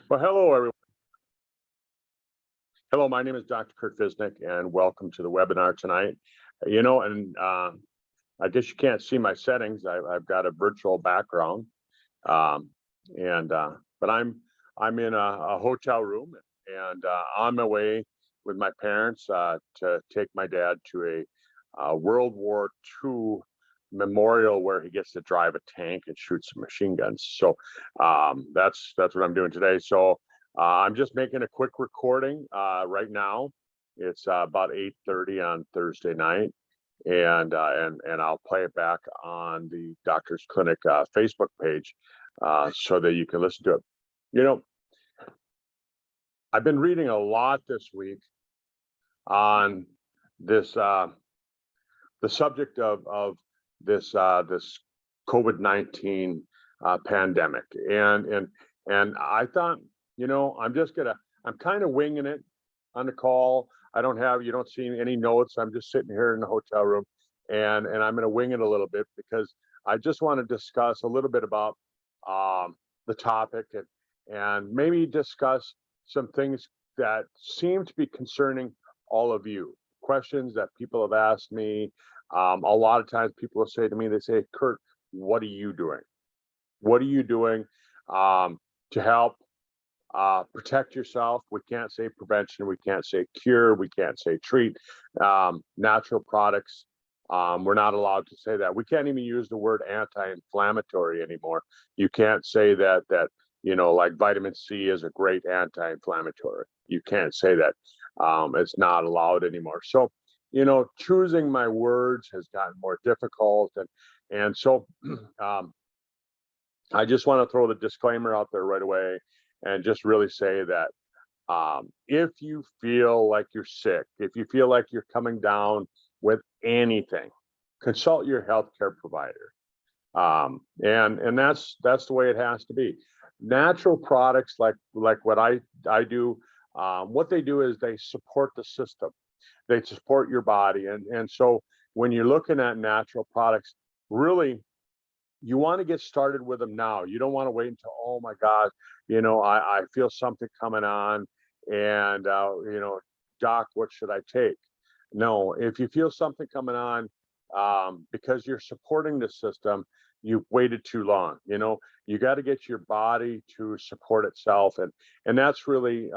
Well, hello, everyone. Hello, my name is Dr. Kurt Visnick, and welcome to the webinar tonight. I guess you can't see my settings. I've got a virtual background, um, but I'm in a hotel room, and on my way with my parents to take my dad to a World War II memorial where he gets to drive a tank and shoot some machine guns. So that's what I'm doing today. So I'm just making a quick recording right now. It's about 8:30 on Thursday night, and I'll play it back on the Doctor's Clinic Facebook page so that you can listen to it. You know, I've been reading a lot this week on this the subject of this COVID-19 pandemic, and I thought, I'm kind of winging it on the call. You don't see any notes. I'm just sitting here in the hotel room, and I'm going to wing it a little bit because I just want to discuss a little bit about the topic and maybe discuss some things that seem to be concerning all of you. Questions that people have asked me. A lot of times people will say to me, they say, Kurt, what are you doing? What are you doing to help protect yourself? We can't say prevention. We can't say cure. We can't say treat. Natural products. We're not allowed to say that. We can't even use the word anti-inflammatory anymore. You can't say that like vitamin C is a great anti-inflammatory. You can't say that. It's not allowed anymore. So, choosing my words has gotten more difficult. And so I just want to throw the disclaimer out there right away and just really say that if you feel like you're sick, if you feel like you're coming down with anything, consult your healthcare provider. And that's the way it has to be. Natural products like what I do, what they do is they support the system. They support your body. And so when you're looking at natural products, really, you want to get started with them now. You don't want to wait until, oh my God, I feel something coming on and, doc, what should I take? No, if you feel something coming on, because you're supporting the system, you've waited too long. You got to get your body to support itself. And that's really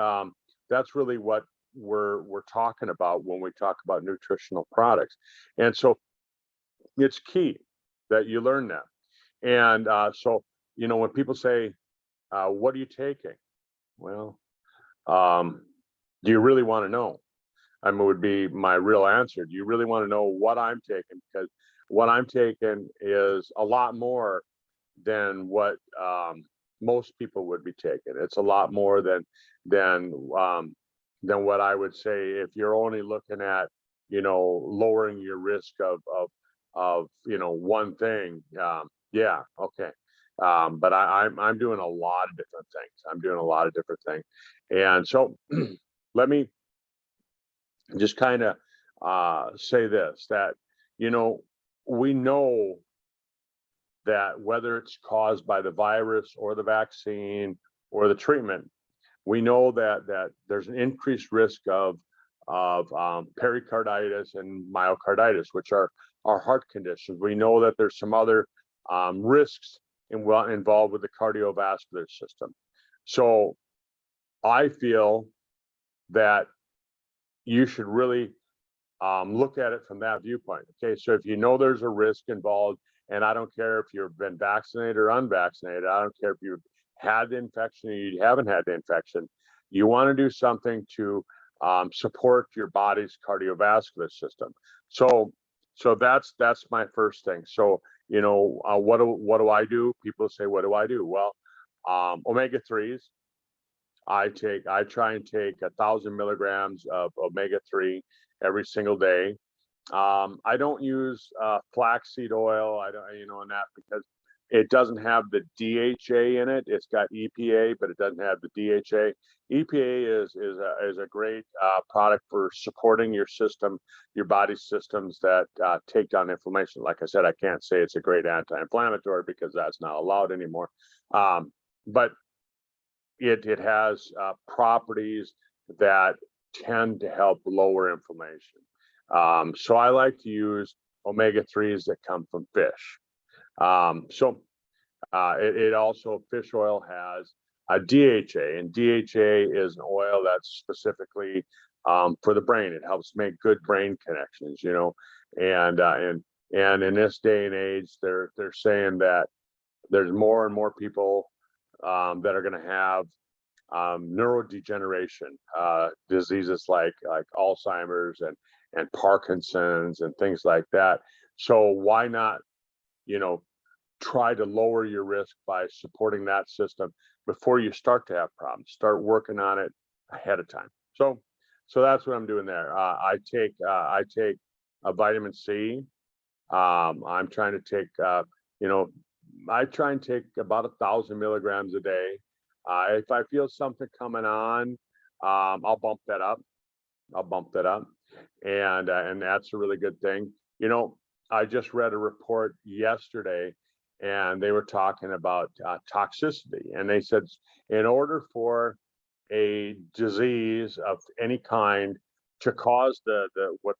what we're talking about when we talk about nutritional products. And so it's key that you learn that. And so, when people say, what are you taking? Well, do you really want to know? Would be my real answer. Do you really want to know what I'm taking? Because what I'm taking is a lot more than what most people would be taking. It's a lot more than what I would say if you're only looking at, lowering your risk of one thing. Yeah, okay. But I'm doing a lot of different things. I'm doing a lot of different things. And so let me just kind of say this, that, we know that whether it's caused by the virus or the vaccine or the treatment, we know that there's an increased risk of pericarditis and myocarditis, which are heart conditions. We know that there's some other risks involved with the cardiovascular system. So I feel that you should really look at it from that viewpoint. Okay, so if you know there's a risk involved, and I don't care if you've been vaccinated or unvaccinated, I don't care if you've had the infection or you haven't had the infection, you want to do something to support your body's cardiovascular system. So that's my first thing. So what do I do? People say, what do I do? Well, omega-3s. I try and take 1,000 milligrams of omega-3 every single day. I don't use flaxseed oil. I don't, and that because it doesn't have the DHA in it. It's got EPA, but it doesn't have the DHA. EPA is a great product for supporting your system, your body's systems that take down inflammation. Like I said, I can't say it's a great anti-inflammatory because that's not allowed anymore. But it has properties that tend to help lower inflammation. So I like to use omega-3s that come from fish. It also, fish oil has a DHA, and DHA is an oil that's specifically for the brain. It helps make good brain connections, and in this day and age, they're saying that there's more and more people that are going to have neurodegeneration diseases like Alzheimer's and Parkinson's and things like that. So why not, try to lower your risk by supporting that system before you start to have problems? Start working on it ahead of time. So that's what I'm doing there. I take a vitamin C. I'm trying to take, I try and take about 1,000 milligrams a day. If I feel something coming on, I'll bump that up. And that's a really good thing. I just read a report yesterday, and they were talking about toxicity, and they said in order for a disease of any kind to cause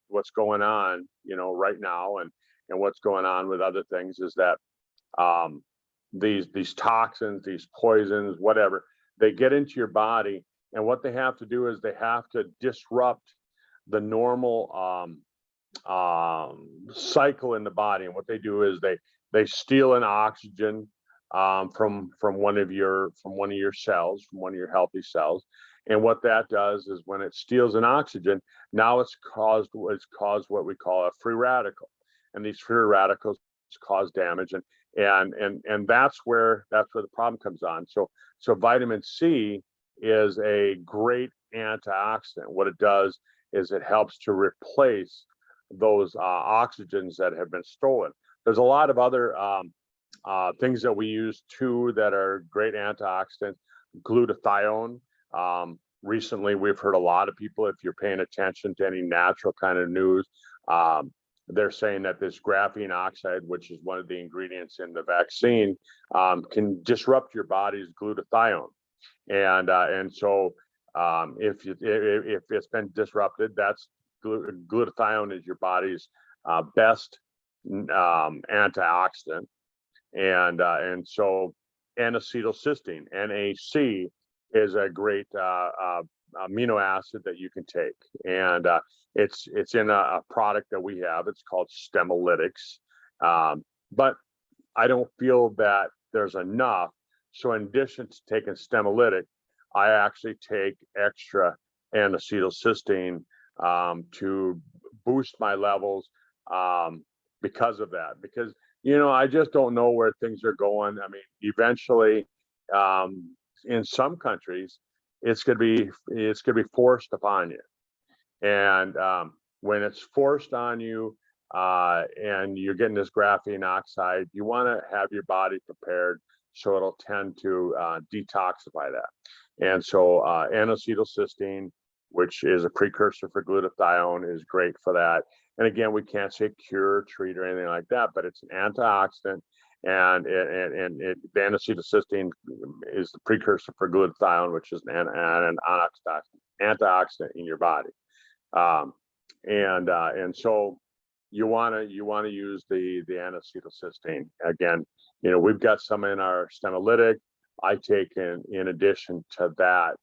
what's going on, right now, and what's going on with other things, is that these toxins, these poisons, whatever, they get into your body, and what they have to do is they have to disrupt the normal cycle in the body. And what they do is they steal an oxygen from one of your cells, from one of your healthy cells. And what that does is when it steals an oxygen, now it's caused what we call a free radical, and these free radicals cause damage, and that's where the problem comes on. So vitamin C is a great antioxidant. What it does is it helps to replace those oxygens that have been stolen. There's a lot of other things that we use too that are great antioxidants. Glutathione. Recently, we've heard a lot of people, if you're paying attention to any natural kind of news, they're saying that this graphene oxide, which is one of the ingredients in the vaccine, can disrupt your body's glutathione. And so if it's been disrupted, that's glutathione is your body's best antioxidant, and so N-acetylcysteine, NAC, is a great amino acid that you can take, and it's in a product that we have. It's called Stemolytics, but I don't feel that there's enough. So in addition to taking Stemolytic, I actually take extra N-acetylcysteine to boost my levels because of that. Because I just don't know where things are going. I mean, eventually, in some countries, it's gonna be forced upon you, and when it's forced on you, and you're getting this graphene oxide, you want to have your body prepared so it'll tend to detoxify that. And so N-acetylcysteine, which is a precursor for glutathione, is great for that. And again, we can't say cure, treat, or anything like that, but it's an antioxidant, and the N-acetylcysteine is the precursor for glutathione, which is an antioxidant in your body. And so you want to use the N-acetylcysteine. Again, we've got some in our Stemolytic. I take in addition to that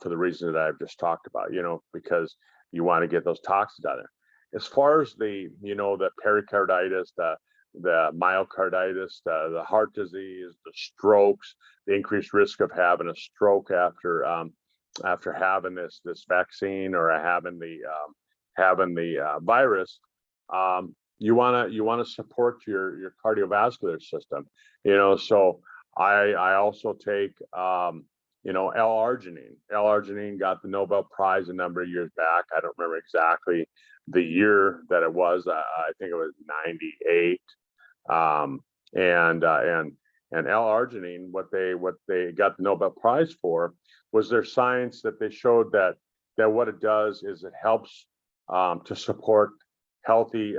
for the reason that I've just talked about, because you want to get those toxins out of there. As far as the pericarditis, the myocarditis, the heart disease, the strokes, the increased risk of having a stroke after having this vaccine or having the virus, you want to support your cardiovascular system. So I also take L-arginine. L-arginine got the Nobel Prize a number of years back. I don't remember exactly the year that it was. I think it was 98. And L-arginine, what they got the Nobel Prize for was their science that they showed that what it does is it helps to support healthy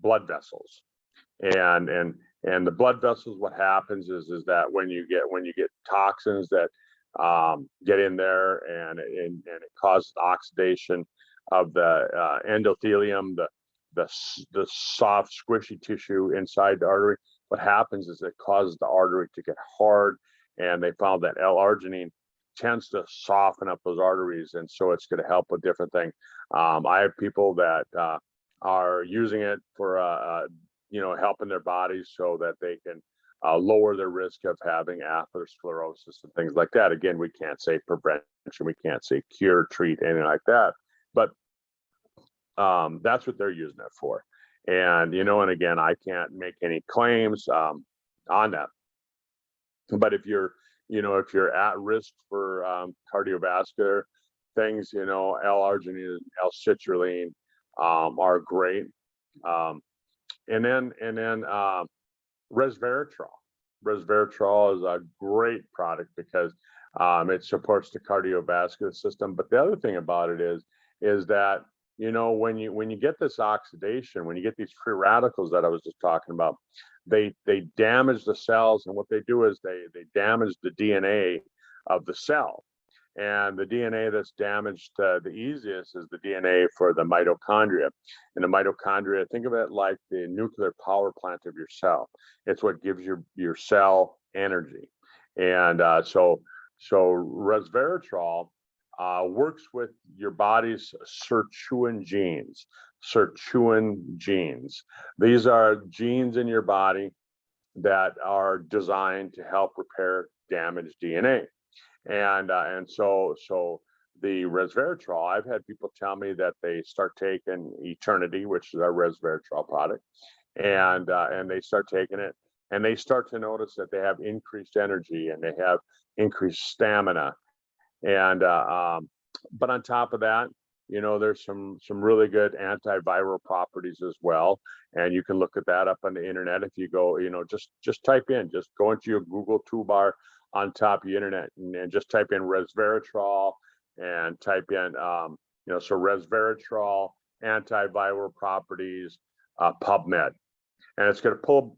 blood vessels, and the blood vessels. What happens is that when you get toxins that get in there, and it causes oxidation of the endothelium, the soft, squishy tissue inside the artery. What happens is it causes the artery to get hard, and they found that L-arginine tends to soften up those arteries, and so it's going to help with different things. I have people that are using it for helping their bodies so that they can lower their risk of having atherosclerosis and things like that. Again, we can't say prevention, we can't say cure, treat, anything like that, but that's what they're using it for. And and again, I can't make any claims on that. But if you're at risk for cardiovascular things, L-arginine and L-citrulline are great. And then Resveratrol. Resveratrol is a great product because it supports the cardiovascular system. But the other thing about it is that when you get this oxidation, when you get these free radicals that I was just talking about, they damage the cells, and what they do is they damage the DNA of the cell. And the DNA that's damaged the easiest is the DNA for the mitochondria. And the mitochondria, think of it like the nuclear power plant of your cell. It's what gives your cell energy. And so resveratrol works with your body's sirtuin genes. Sirtuin genes. These are genes in your body that are designed to help repair damaged DNA. And so the resveratrol, I've had people tell me that they start taking Eternity, which is our resveratrol product, and they start taking it, and they start to notice that they have increased energy and they have increased stamina. And but on top of that, there's some really good antiviral properties as well, and you can look at that up on the internet. If you go, just type in, just go into your Google toolbar on top of the internet and just type in resveratrol and type in so resveratrol antiviral properties PubMed, and it's going to pull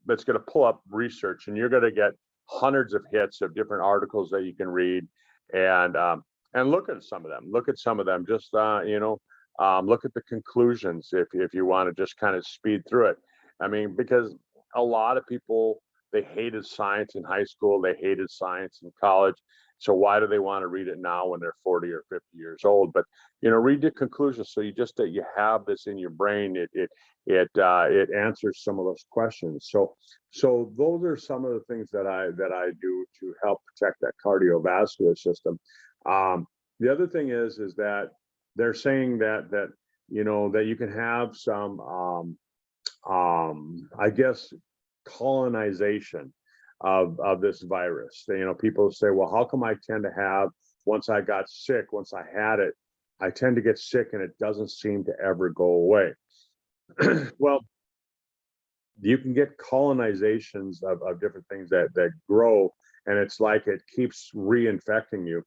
up research, and you're going to get hundreds of hits of different articles that you can read, and look at some of them. Just look at the conclusions if you want to just kind of speed through it. I mean, because a lot of people, they hated science in high school, they hated science in college. So why do they want to read it now when they're 40 or 50 years old? But read the conclusions, so you have this in your brain. It answers some of those questions. So those are some of the things that I do to help protect that cardiovascular system. The other thing is that they're saying that you can have some I guess colonization of this virus. People say, well, how come I tend to have, once I got sick, once I had it, I tend to get sick and it doesn't seem to ever go away. Well, you can get colonizations of different things that grow, and it's like it keeps reinfecting you.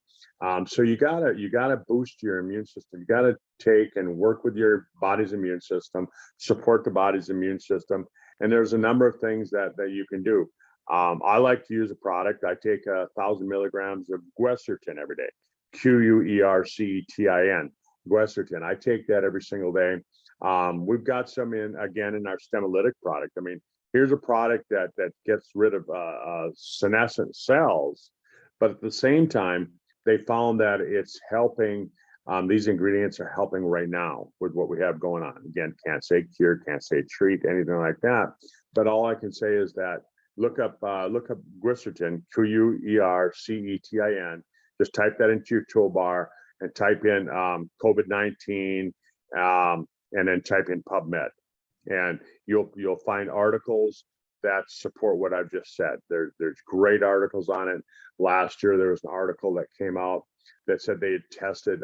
So you gotta boost your immune system. You gotta take and work with your body's immune system, support the body's immune system. And there's a number of things that you can do. I like to use a product. I take 1,000 milligrams of Westertin every day. Quercetin, Westertin. I take that every single day. We've got some in our Stemolytic product. I mean, here's a product that gets rid of senescent cells, but at the same time, they found that it's helping. These ingredients are helping right now with what we have going on. Again, can't say cure, can't say treat, anything like that. But all I can say is that look up Westertin, Quercetin. Just type that into your toolbar and type in COVID-19, and then type in PubMed, and you'll find articles that support what I've just said. There's great articles on it. Last year there was an article that came out that said they had tested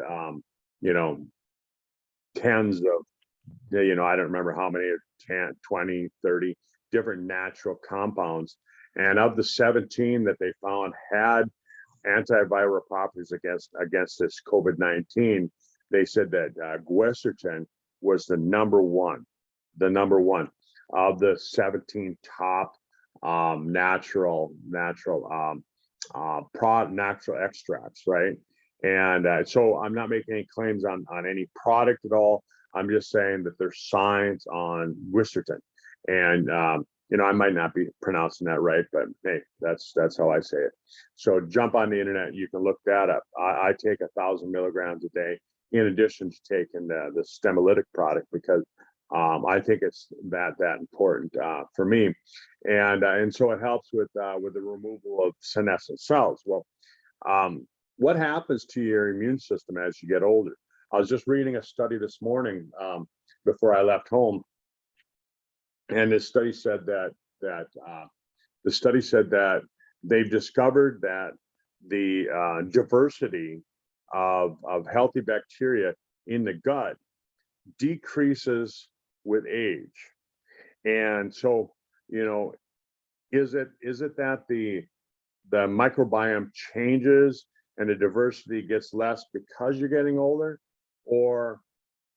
tens of, I don't remember how many, 10, 20, 30 different natural compounds, and of the 17 that they found had antiviral properties against this COVID-19, they said that Westertin was the number one of the 17 top natural natural extracts, right? And so I'm not making any claims on any product at all. I'm just saying that there's science on Westertin, and I might not be pronouncing that right, but hey, that's how I say it. So jump on the internet, you can look that up. I take 1,000 milligrams a day in addition to taking the Stemolytic product, because I think it's that important for me, and so it helps with the removal of senescent cells. Well, what happens to your immune system as you get older? I was just reading a study this morning before I left home, and this study said that they've discovered that the diversity of healthy bacteria in the gut decreases with age. And so, is it that the microbiome changes and the diversity gets less because you're getting older, or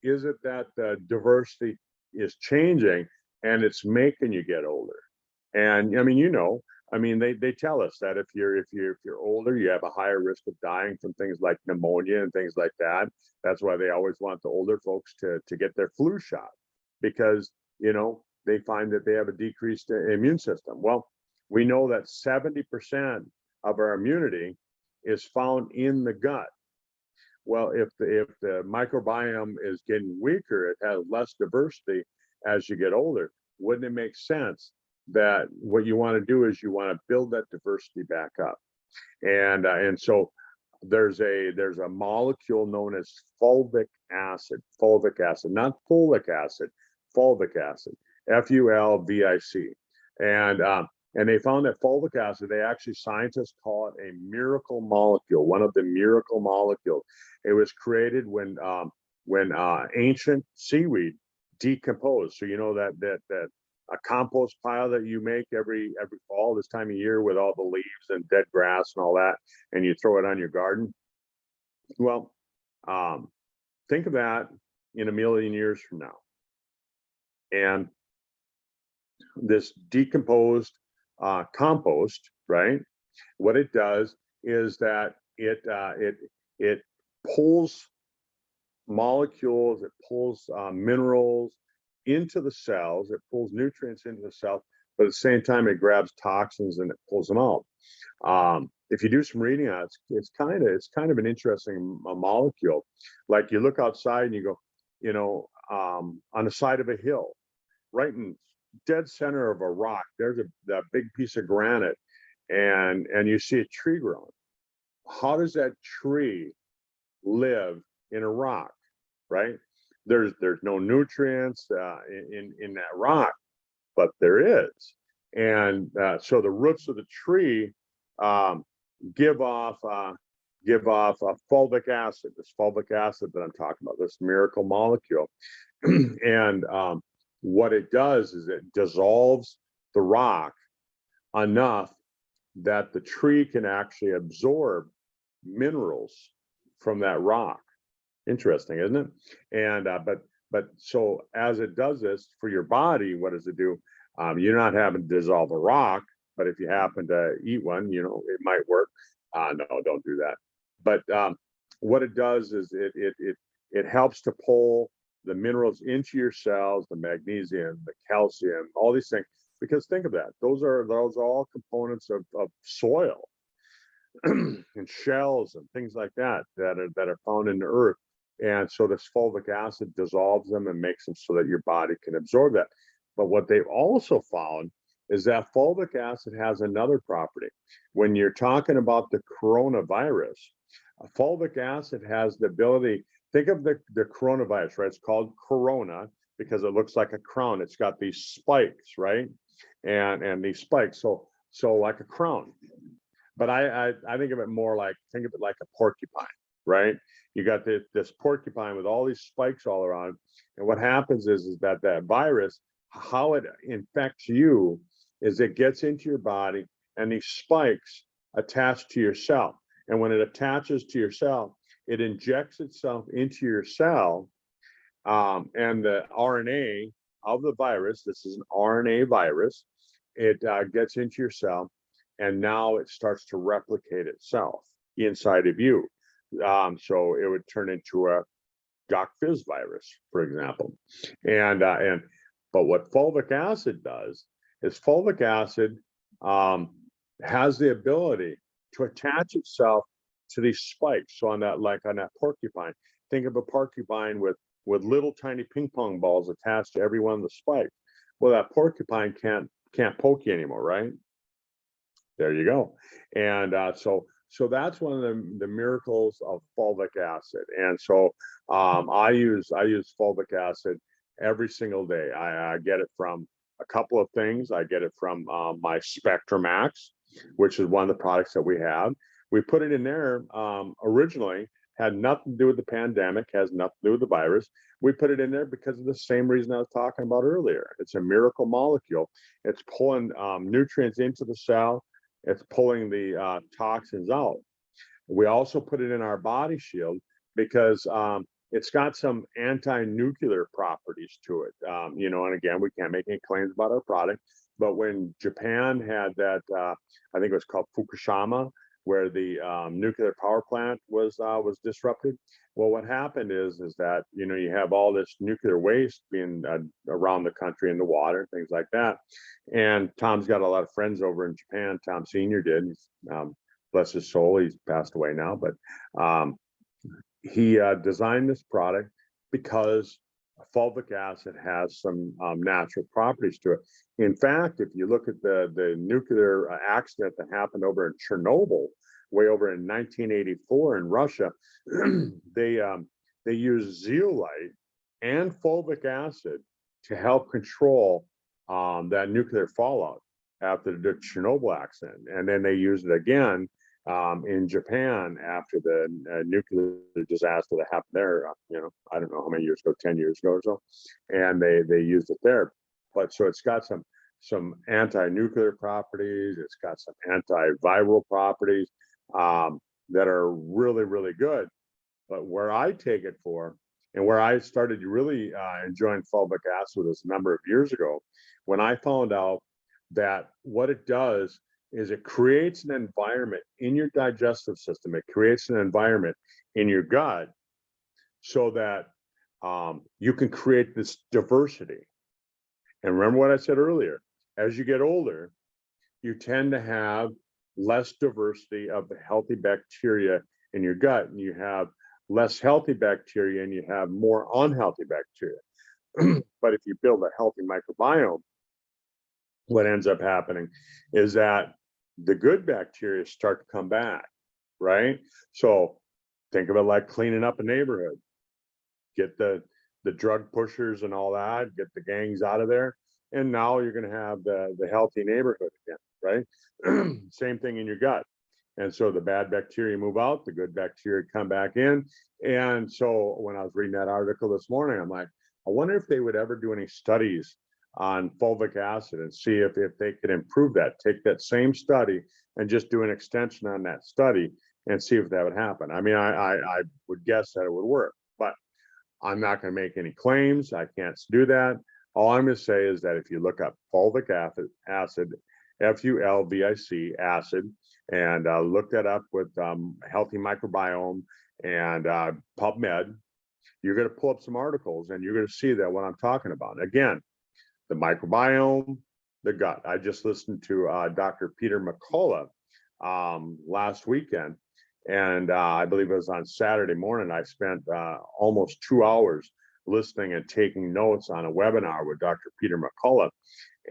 is it that the diversity is changing and it's making you get older? And I mean, they tell us that if you're older, you have a higher risk of dying from things like pneumonia and things like that. That's why they always want the older folks to get their flu shot, because they find that they have a decreased immune system. Well, we know that 70% of our immunity is found in the gut. Well, if the microbiome is getting weaker, it has less diversity as you get older. Wouldn't it make sense that what you want to do is you want to build that diversity back up? And so there's a molecule known as fulvic acid, not folic acid, fulvic acid, Fulvic. And they found that fulvic acid, scientists call it a miracle molecule, one of the miracle molecules. It was created when ancient seaweed decomposed. So that a compost pile that you make every fall this time of year with all the leaves and dead grass and all that, and you throw it on your garden. Well, think of that in 1,000,000 years from now, and this decomposed compost, right? What it does is that it pulls molecules, it pulls minerals into the cells, it pulls nutrients into the cells, but at the same time it grabs toxins and it pulls them out. If you do some reading on it, it's kind of an interesting molecule. Like you look outside and you go, on the side of a hill, right in dead center of a rock, there's a big piece of granite, and you see a tree growing. How does that tree live in a rock, right? There's no nutrients in that rock, but there is. And so the roots of the tree give off fulvic acid, this fulvic acid that I'm talking about, this miracle molecule. And what it does is it dissolves the rock enough that the tree can actually absorb minerals from that rock. Interesting, isn't it? And but so as it does this for your body, what does it do? You're not having to dissolve a rock, but if you happen to eat one, it might work. No, don't do that. But what it does is it helps to pull the minerals into your cells, the magnesium, the calcium, all these things. Because think of that; those are all components of soil and shells and things like that are found in the earth. And so this fulvic acid dissolves them and makes them so that your body can absorb that. But what they've also found is that fulvic acid has another property. When you're talking about the coronavirus, fulvic acid has the ability. Think of the coronavirus, right? It's called corona because it looks like a crown. It's got these spikes, right? And these spikes, so like a crown. But I think of it more like, think of it like a porcupine, right? You got this porcupine with all these spikes all around, and what happens is that virus, how it infects you is it gets into your body, and these spikes attach to your cell. And when it attaches to your cell, it injects itself into your cell, and the RNA of the virus, this is an RNA virus, it gets into your cell, and now it starts to replicate itself inside of you. So it would turn into a Doc Fizz virus, for example. And but what fulvic acid does is fulvic acid has the ability to attach itself to these spikes. So on that, like on that porcupine, think of a porcupine with little tiny ping pong balls attached to every one of the spikes. Well, that porcupine can't poke you anymore, right? There you go. And so that's one of the miracles of fulvic acid. And so I use fulvic acid every single day. I get it from a couple of things. I get it from my Spectramax, which is one of the products that we have. We put it in there originally, had nothing to do with the pandemic, has nothing to do with the virus. We put it in there because of the same reason I was talking about earlier. It's a miracle molecule. It's pulling nutrients into the cell. It's pulling the toxins out. We also put it in our body shield because it's got some anti-nuclear properties to it. And again, we can't make any claims about our product, but when Japan had that, I think it was called Fukushima, where the nuclear power plant was disrupted. Well, what happened is that you have all this nuclear waste being around the country in the water, things like that. And Tom's got a lot of friends over in Japan. Tom Senior did. He's, bless his soul, he's passed away now, but he designed this product because fulvic acid has some natural properties to it. In fact, if you look at the nuclear accident that happened over in Chernobyl, way over in 1984 in Russia, they used zeolite and fulvic acid to help control that nuclear fallout after the Chernobyl accident. And then they used it again in Japan after the nuclear disaster that happened there, I don't know how many years ago, 10 years ago or so, and they used it there. But so it's got some anti-nuclear properties, it's got some antiviral properties that are really, really good. But where I take it for, and where I started really enjoying fulvic acid was a number of years ago, when I found out that what it does is it creates an environment in your digestive system. It creates an environment in your gut so that you can create this diversity. And remember what I said earlier, as you get older, you tend to have less diversity of the healthy bacteria in your gut, and you have less healthy bacteria and you have more unhealthy bacteria. But if you build a healthy microbiome, what ends up happening is that the good bacteria start to come back, right? So think of it like cleaning up a neighborhood. Get the drug pushers and all that, get the gangs out of there, and now you're going to have the healthy neighborhood again, right? Same thing in your gut. And so the bad bacteria move out, the good bacteria come back in. And so when I was reading that article this morning, I'm like, I wonder if they would ever do any studies on fulvic acid and see if they could improve that, take that same study and just do an extension on that study and see if that would happen. I mean, I would guess that it would work, but I'm not going to make any claims. I can't do that. All I'm going to say is that if you look up fulvic acid, Fulvic acid, and look that up with healthy microbiome and PubMed, you're going to pull up some articles and you're going to see that what I'm talking about. Again, the microbiome, the gut. I just listened to Dr. Peter McCullough last weekend, and I believe it was on Saturday morning. I spent almost 2 hours listening and taking notes on a webinar with Dr. Peter McCullough.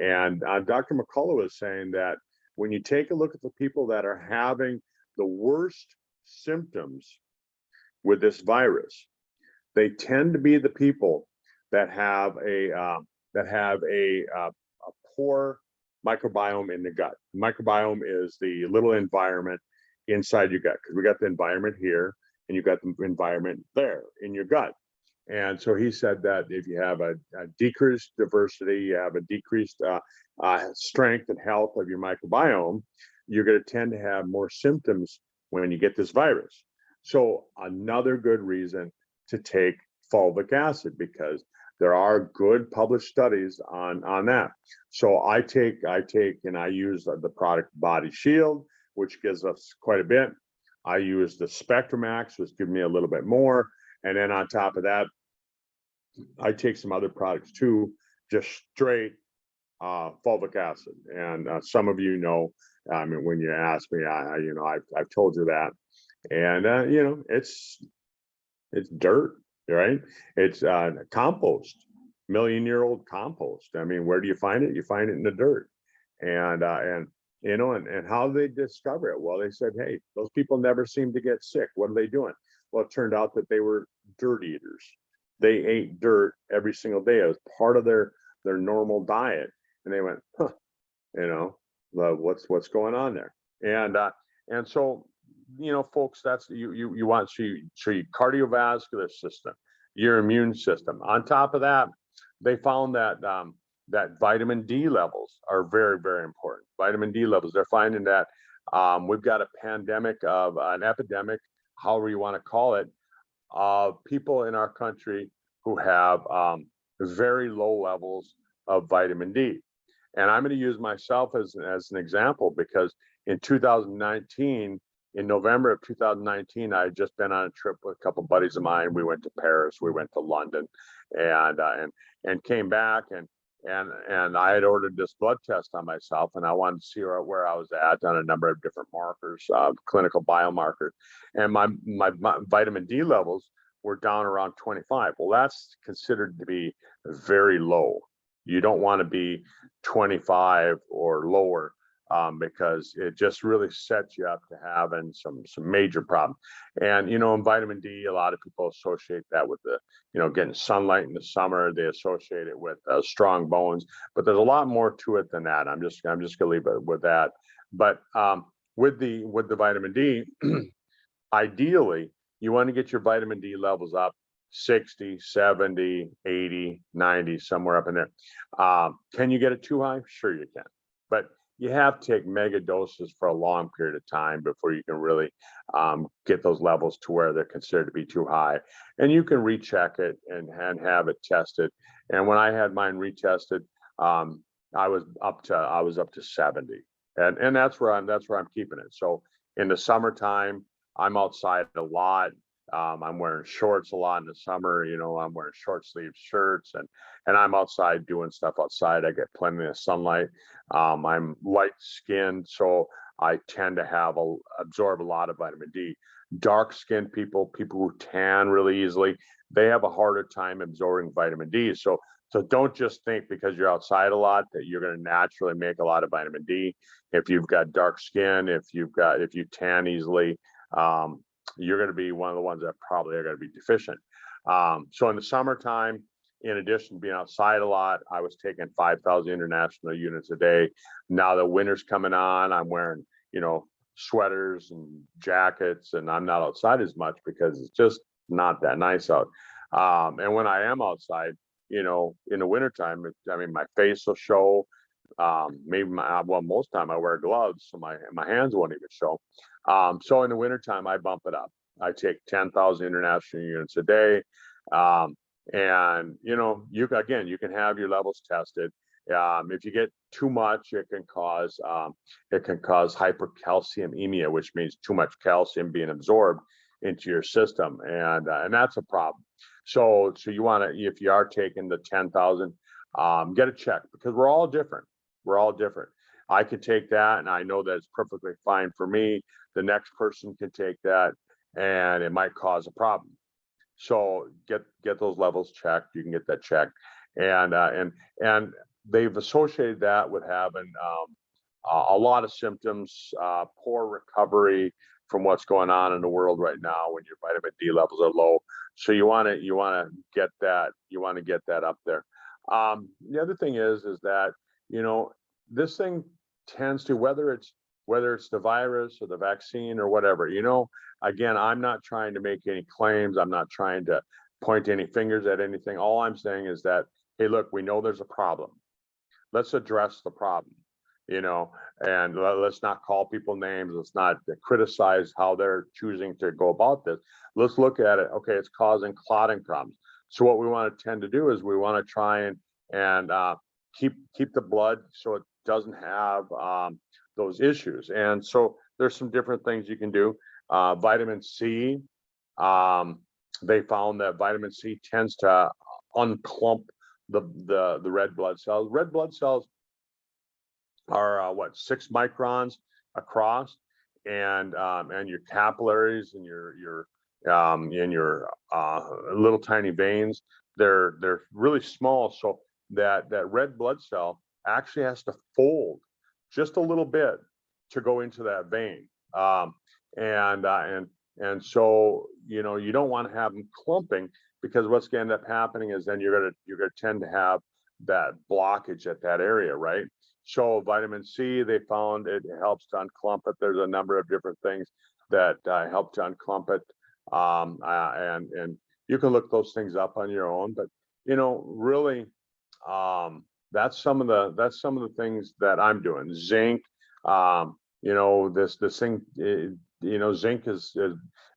And Dr. McCullough was saying that when you take a look at the people that are having the worst symptoms with this virus, they tend to be the people that have a poor microbiome in the gut. Microbiome is the little environment inside your gut, because we got the environment here and you got the environment there in your gut. And so he said that if you have a decreased diversity, you have a decreased strength and health of your microbiome, you're going to tend to have more symptoms when you get this virus. So another good reason to take fulvic acid, because There are good published studies on that. So I take and I use the product Body Shield, which gives us quite a bit. I use the Spectramax, which gives me a little bit more. And then on top of that, I take some other products too, just straight fulvic acid. And some of you know, I mean, when you ask me, I've told you that. And it's dirt, right? It's compost, million-year-old compost. I mean, where do you find it? You find it in the dirt. And how they discover it? Well, they said, hey, those people never seem to get sick. What are they doing? Well, it turned out that they were dirt eaters. They ate dirt every single day. It was part of their normal diet. And they went, what's going on there? And so, folks, that's you want to your cardiovascular system, your immune system. On top of that, they found that that vitamin D levels are very, very important. Vitamin D levels. They're finding that we've got a pandemic of an epidemic, however you want to call it, of people in our country who have very low levels of vitamin D. And I'm going to use myself as an example, because in 2019, in November of 2019, I had just been on a trip with a couple buddies of mine. We went to Paris, we went to London, and came back, and I had ordered this blood test on myself, and I wanted to see where I was at on a number of different markers, clinical biomarkers, and my vitamin D levels were down around 25. Well, that's considered to be very low. You don't want to be 25 or lower, because it just really sets you up to having some major problems. And in vitamin D, a lot of people associate that with the getting sunlight in the summer. They associate it with strong bones, but there's a lot more to it than that. I'm just gonna leave it with that. But with the vitamin D, ideally you want to get your vitamin D levels up 60, 70, 80, 90, somewhere up in there. Can you get it too high? Sure you can, but you have to take mega doses for a long period of time before you can really get those levels to where they're considered to be too high. And you can recheck it and have it tested. And when I had mine retested, I was up to 70, and that's where I'm keeping it. So in the summertime, I'm outside a lot. I'm wearing shorts a lot in the summer. I'm wearing short sleeve shirts, and I'm outside doing stuff outside. I get plenty of sunlight. I'm light skinned, so I tend to absorb a lot of vitamin D. Dark skinned people who tan really easily, they have a harder time absorbing vitamin D. So don't just think because you're outside a lot that you're going to naturally make a lot of vitamin D. If you've got dark skin, if you tan easily, you're going to be one of the ones that probably are going to be deficient. So in the summertime, in addition to being outside a lot, I was taking 5,000 international units a day. Now the winter's coming on, I'm wearing, sweaters and jackets, and I'm not outside as much because it's just not that nice out. And when I am outside, in the wintertime, my face will show. Maybe most time I wear gloves, so my hands won't even show. So in the wintertime, I bump it up. I take 10,000 international units a day. And you can have your levels tested. If you get too much, it can cause hypercalcemia, which means too much calcium being absorbed into your system, and that's a problem. So you want to, if you are taking the 10,000, get a check, because we're all different. I could take that, and I know that it's perfectly fine for me. The next person can take that, and it might cause a problem. So get those levels checked. You can get that checked, and they've associated that with having a lot of symptoms, poor recovery from what's going on in the world right now when your vitamin D levels are low. So you want to get that up there. The other thing is that this thing tends to, whether it's the virus or the vaccine or whatever, again, I'm not trying to make any claims. I'm not trying to point any fingers at anything. All I'm saying is that, hey, look, we know there's a problem. Let's address the problem, and let's not call people names. Let's not criticize how they're choosing to go about this. Let's look at it. Okay, it's causing clotting problems. So what we want to tend to do is we want to try and keep the blood so it doesn't have those issues. And so there's some different things you can do. Vitamin C, they found that vitamin C tends to unclump the red blood cells. Red blood cells are what, 6 microns across, and your capillaries and your little tiny veins, they're really small, so that red blood cell actually has to fold just a little bit to go into that vein, and so you don't want to have them clumping, because what's going to end up happening is then you're gonna tend to have that blockage at that area, right? So vitamin C, they found it helps to unclump it. There's a number of different things that help to unclump it, and you can look those things up on your own. But really, that's some of the things that I'm doing. Zinc, this thing, zinc is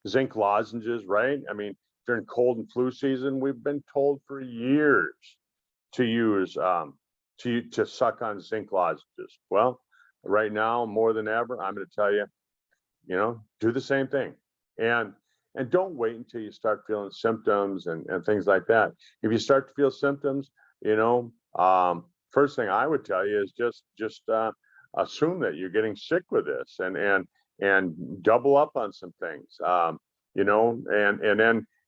zinc lozenges, right? I mean, during cold and flu season, we've been told for years to use to suck on zinc lozenges. Well, right now more than ever, I'm going to tell you, do the same thing, and don't wait until you start feeling symptoms and things like that. If you start to feel symptoms, first thing I would tell you is just assume that you're getting sick with this, and double up on some things, and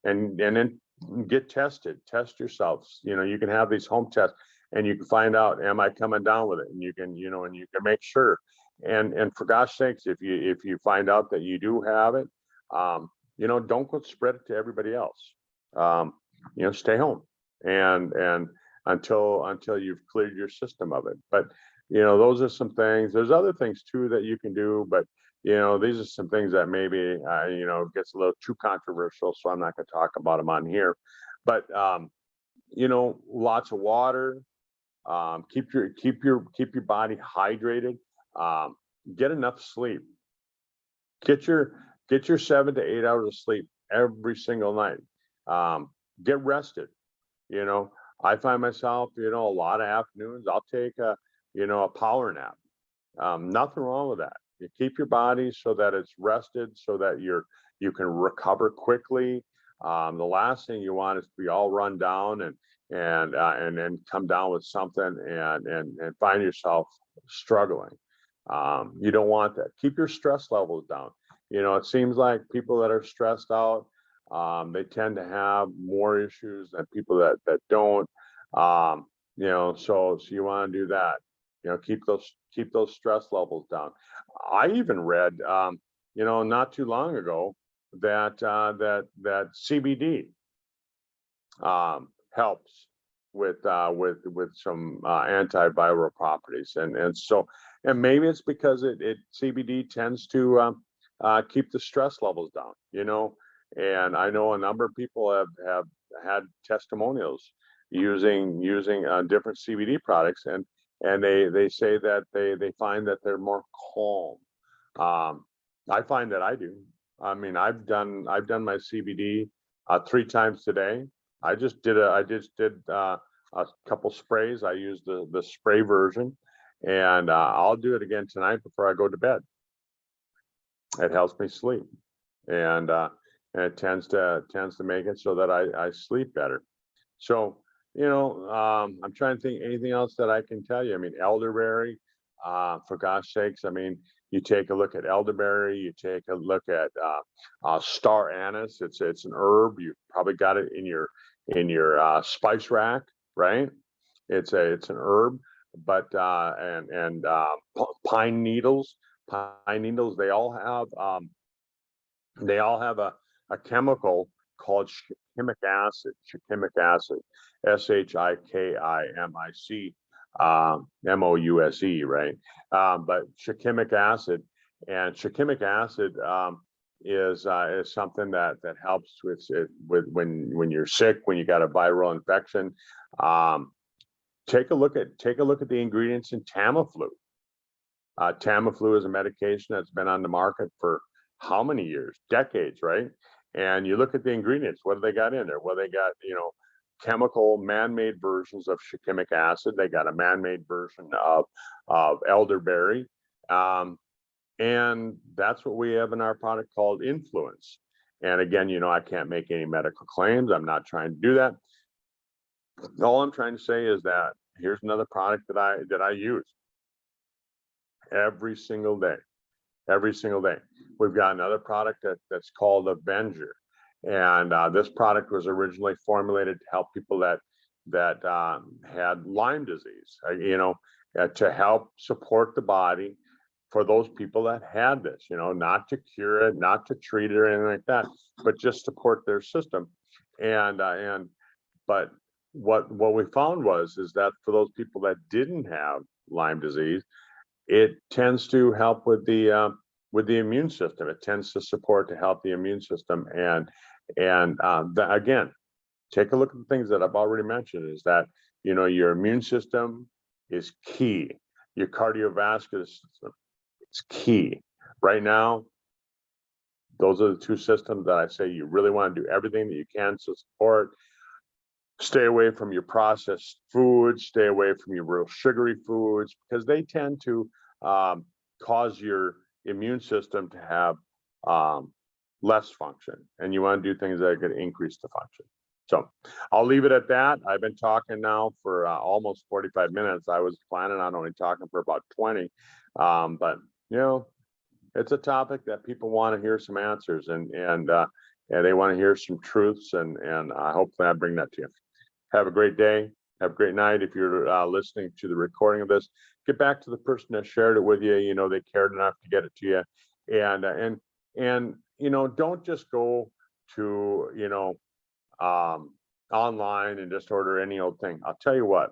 then get tested, test yourselves. You can have these home tests, and you can find out, am I coming down with it? And you can, and you can make sure. And for gosh sakes, if you find out that you do have it, don't go spread it to everybody else. Stay home and until you've cleared your system of it. But those are some things. There's other things too that you can do, but these are some things that maybe gets a little too controversial, so I'm not going to talk about them on here. But lots of water. Keep your body hydrated. Get enough sleep. Get your 7 to 8 hours of sleep every single night. Get rested. I find myself, a lot of afternoons, I'll take a power nap. Nothing wrong with that. You keep your body so that it's rested, so that you can recover quickly. The last thing you want is to be all run down and then come down with something and find yourself struggling. You don't want that. Keep your stress levels down. It seems like people that are stressed out, they tend to have more issues than people that don't. So you want to do that. Keep those stress levels down. I even read, not too long ago, that CBD helps with some antiviral properties, and maybe it's because it CBD tends to keep the stress levels down. And I know a number of people have had testimonials using different CBD products, and they say that they find that they're more calm. I find that I do. I mean, I've done my CBD 3 times today. I just did a couple sprays. I used the spray version, and I'll do it again tonight before I go to bed. It helps me sleep, and it tends to make it so that I sleep better. So I'm trying to think anything else that I can tell you. I mean, elderberry, for gosh sakes. I mean, you take a look at elderberry, you take a look at star anise. It's an herb. You've probably got it in your spice rack, right? It's an herb. But pine needles. They all have a chemical called shikimic acid. SHIKIMIC, right? But shikimic acid is something that helps with when you're sick, when you got a viral infection. Take a look at the ingredients in Tamiflu. Tamiflu is a medication that's been on the market for how many years? Decades, right? And you look at the ingredients. What do they got in there? Well, they got chemical man-made versions of shikimic acid. They got a man-made version of elderberry. And that's what we have in our product called Influence. And again, I can't make any medical claims. I'm not trying to do that. All I'm trying to say is that here's another product that I use every single day. Every single day. We've got another product that's called Avenger. And this product was originally formulated to help people that had Lyme disease, to help support the body for those people that had this, not to cure it, not to treat it or anything like that, but just support their system. But what we found is that for those people that didn't have Lyme disease, it tends to help with the immune system. It tends to support to help the immune system. Again, take a look at the things that I've already mentioned, is that, your immune system is key. Your cardiovascular system is key. Right now, those are the two systems that I say you really want to do everything that you can to support. Stay away from your processed foods, stay away from your real sugary foods, because they tend to cause your immune system to have less function, and you want to do things that are going to increase the function. So I'll leave it at that. I've been talking now for almost 45 minutes. I was planning on only talking for about 20, but it's a topic that people want to hear some answers, and they want to hear some truths, and hopefully I bring that to you. Have a great day. Have a great night. If you're listening to the recording of this, get back to the person that shared it with you. They cared enough to get it to you, and don't just go to online and just order any old thing. I'll tell you what,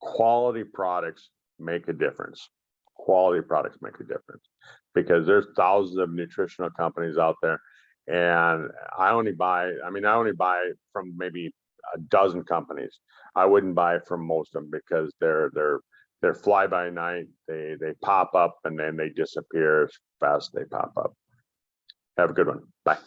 quality products make a difference. Quality products make a difference, because there's thousands of nutritional companies out there, and I only buy from maybe a dozen companies. I wouldn't buy from most of them, because they're fly by night. They pop up and then they disappear as fast as they pop up. Have a good one. Bye.